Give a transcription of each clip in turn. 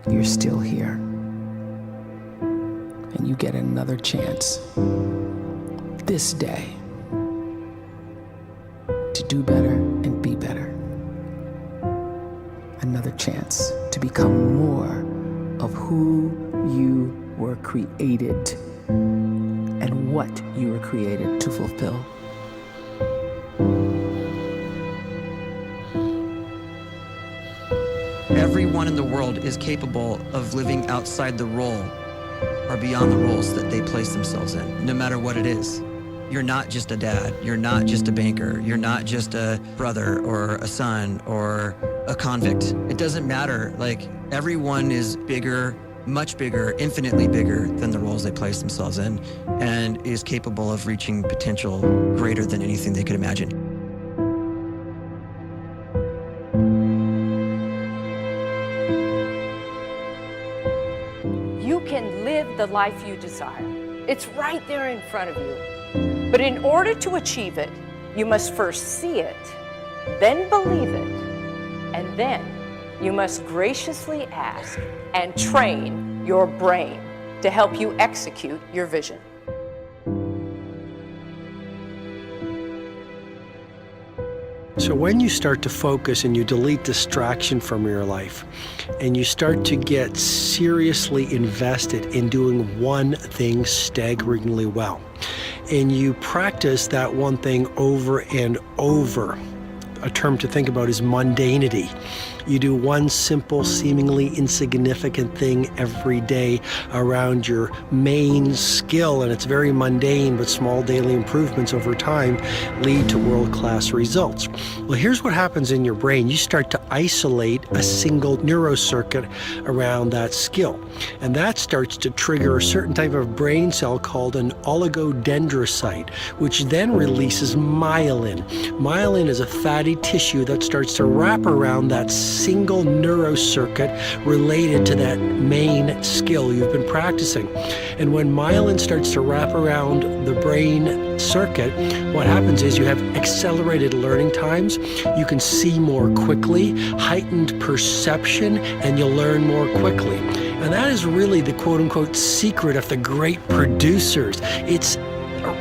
you're still here. And you get another chance this day to do better and be better. Another chance to become more of who you were created and what you were created to fulfill. Everyone in the world is capable of living outside the role or beyond the roles that they place themselves in, no matter what it is. You're not just a dad, you're not just a banker, you're not just a brother or a son or a convict. It doesn't matter. Like, everyone is bigger, much bigger, infinitely bigger than the roles they place themselves in, and is capable of reaching potential greater than anything they could imagine. You can live the life you desire. It's right there in front of you. But in order to achieve it, you must first see it, then believe it, and then you must graciously ask and train your brain to help you execute your vision. So when you start to focus and you delete distraction from your life, and you start to get seriously invested in doing one thing staggeringly well, and you practice that one thing over and over, a term to think about is mundanity. You do one simple, seemingly insignificant thing every day around your main skill, and it's very mundane, but small daily improvements over time lead to world-class results. Well, here's what happens in your brain. You start to isolate a single neurocircuit around that skill, and that starts to trigger a certain type of brain cell called an oligodendrocyte, which then releases myelin. Myelin is a fatty tissue that starts to wrap around that single neurocircuit related to that main skill you've been practicing. And when myelin starts to wrap around the brain circuit, what happens is you have accelerated learning times, you can see more quickly, heightened perception, and you'll learn more quickly. And that is really the quote-unquote secret of the great producers. It's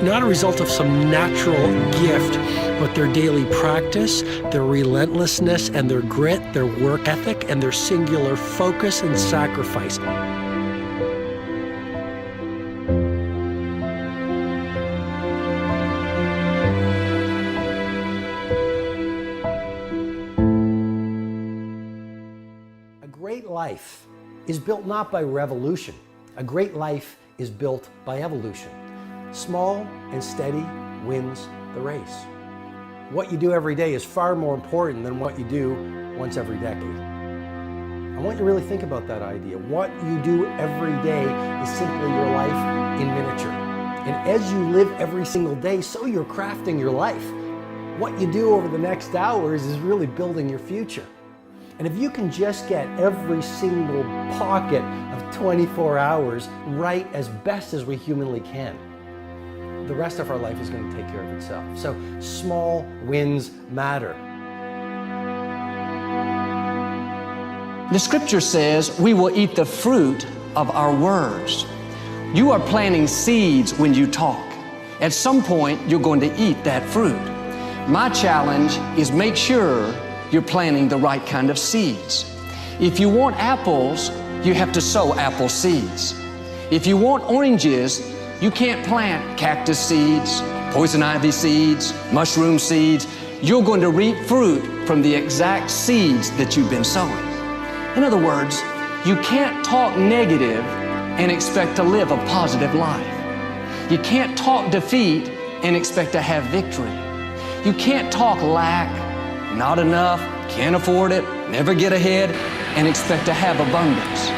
not a result of some natural gift, but their daily practice, their relentlessness and their grit, their work ethic, and their singular focus and sacrifice. A great life is built not by revolution. A great life is built by evolution. Small and steady wins the race. What you do every day is far more important than what you do once every decade. I want you to really think about that idea. What you do every day is simply your life in miniature. And as you live every single day, so you're crafting your life. What you do over the next hours is really building your future. And if you can just get every single pocket of 24 hours right as best as we humanly can, the rest of our life is going to take care of itself. So small wins matter. The scripture says we will eat the fruit of our words. You are planting seeds when you talk. At some point, you're going to eat that fruit. My challenge is make sure you're planting the right kind of seeds. If you want apples, you have to sow apple seeds. If you want oranges, you can't plant cactus seeds, poison ivy seeds, mushroom seeds. You're going to reap fruit from the exact seeds that you've been sowing. In other words, you can't talk negative and expect to live a positive life. You can't talk defeat and expect to have victory. You can't talk lack, not enough, can't afford it, never get ahead, and expect to have abundance.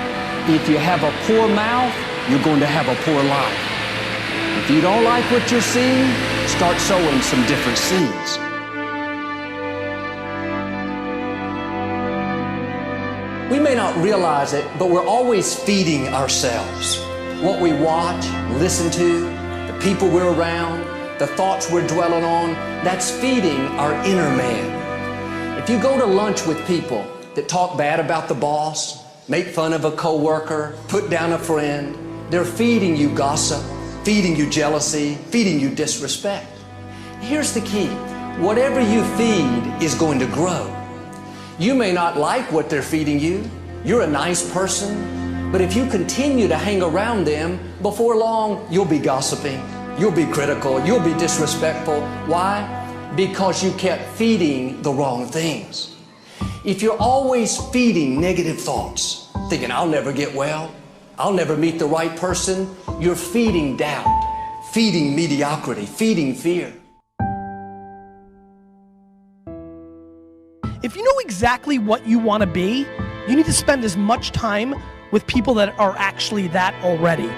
If you have a poor mouth, you're going to have a poor life. If you don't like what you're seeing, start sowing some different seeds. We may not realize it, but we're always feeding ourselves. What we watch, listen to, the people we're around, the thoughts we're dwelling on, that's feeding our inner man. If you go to lunch with people that talk bad about the boss, make fun of a coworker, put down a friend. They're feeding you gossip, feeding you jealousy, feeding you disrespect. Here's the key. Whatever you feed is going to grow. You may not like what they're feeding you. You're a nice person, but if you continue to hang around them, before long, you'll be gossiping, you'll be critical, you'll be disrespectful. Why? Because you kept feeding the wrong things. If you're always feeding negative thoughts, thinking, I'll never get well, I'll never meet the right person, you're feeding doubt, feeding mediocrity, feeding fear. If you know exactly what you want to be, you need to spend as much time with people that are actually that already.